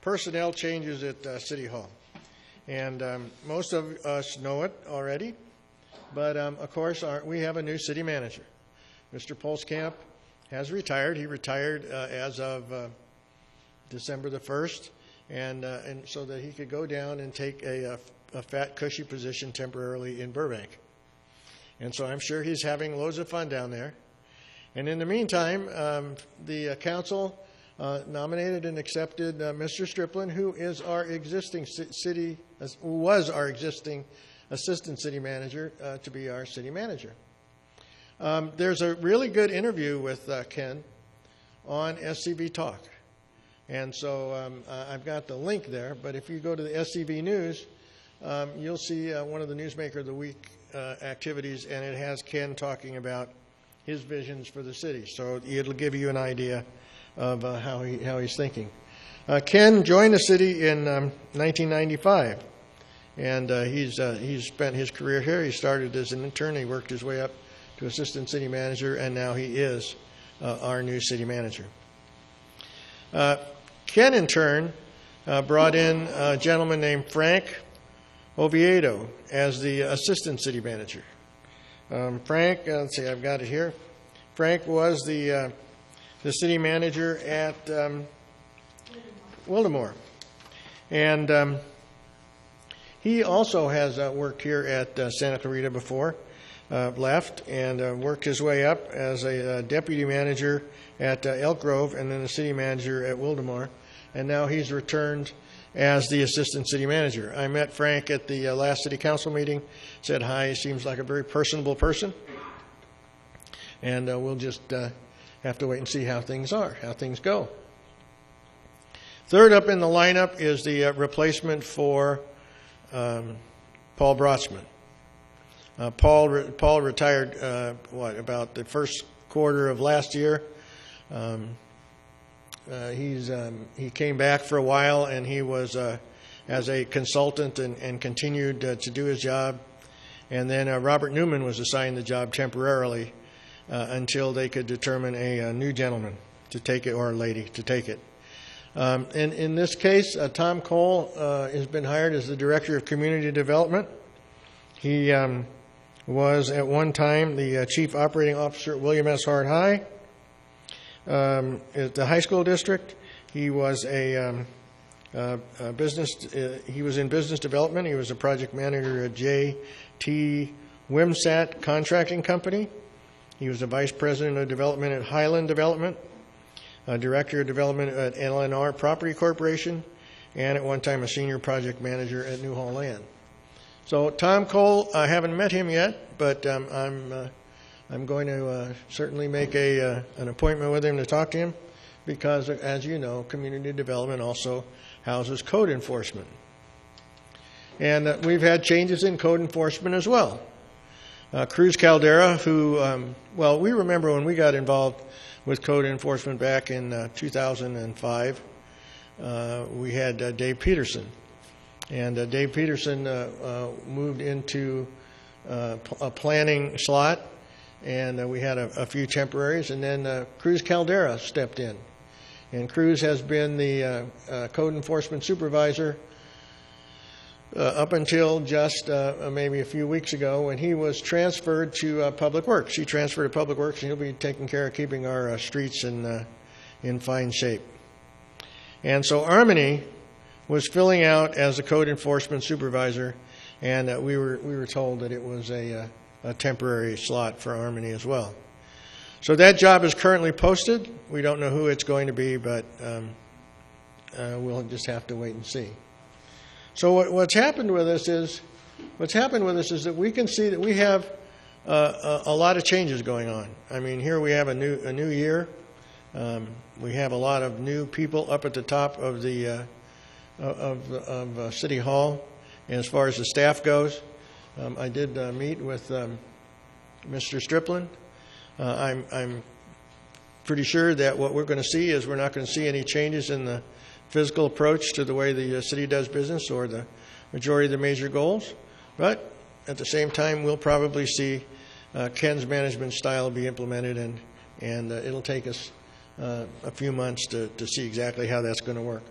personnel changes at City Hall. And most of us know it already, but of course we have a new city manager. Mr. Polskamp has retired. He retired as of December the 1st, and so that he could go down and take a fat, cushy position temporarily in Burbank. And so I'm sure he's having loads of fun down there. And in the meantime, the council nominated and accepted Mr. Striplin, who is our existing was our existing assistant city manager, to be our city manager. There's a really good interview with Ken on SCV Talk. And so I've got the link there, but if you go to the SCV News, you'll see one of the Newsmaker of the Week activities, and it has Ken talking about his visions for the city. So it'll give you an idea of how he's thinking. Ken joined the city in 1995, and he's spent his career here. He started as an intern. He worked his way up to assistant city manager, and now he is our new city manager. Ken, in turn, brought in a gentleman named Frank Oviedo as the assistant city manager. Frank, let's see, I've got it here. Frank was the city manager at Wildemore. And he also has worked here at Santa Clarita before, left, and worked his way up as a deputy manager at Elk Grove, and then the city manager at Wildemore. And now he's returned as the assistant city manager. I met Frank at the last city council meeting, said hi. He seems like a very personable person. And we'll just have to wait and see how things go. Third up in the lineup is the replacement for Paul Brotzman. Paul retired, about the first quarter of last year. He came back for a while, and he was as a consultant and continued to do his job. And then Robert Newman was assigned the job temporarily until they could determine a new gentleman to take it, or a lady to take it. And in this case, Tom Cole has been hired as the Director of Community Development. He was at one time the Chief Operating Officer at William S. Hart High. At the high school district, he was he was in business development. He was a project manager at J.T. Wimsat Contracting Company. He was a vice president of development at Highland Development, a director of development at LNR Property Corporation, and at one time a senior project manager at Newhall Land. So Tom Cole, I haven't met him yet, but I'm going to certainly make an appointment with him to talk to him, because, as you know, community development also houses code enforcement. And we've had changes in code enforcement as well. Cruz Caldera, who, we remember when we got involved with code enforcement back in 2005, we had Dave Peterson. And Dave Peterson moved into a planning slot, and we had a few temporaries, and then Cruz Caldera stepped in. And Cruz has been the code enforcement supervisor up until just maybe a few weeks ago, when he was transferred to Public Works. He transferred to Public Works, and he'll be taking care of keeping our streets in fine shape. And so Armony was filling out as a code enforcement supervisor, and we were told that it was a temporary slot for Armony as well. So that job is currently posted. We don't know who it's going to be, but we'll just have to wait and see. So what's happened with us is that we can see that we have a lot of changes going on. I mean, here we have a new year. We have a lot of new people up at the top of the of City Hall. And as far as the staff goes, I did meet with Mr. Striplin. I'm pretty sure that what we're going to see is we're not going to see any changes in the physical approach to the way the city does business or the majority of the major goals. But at the same time, we'll probably see Ken's management style be implemented, and it'll take us a few months to see exactly how that's going to work.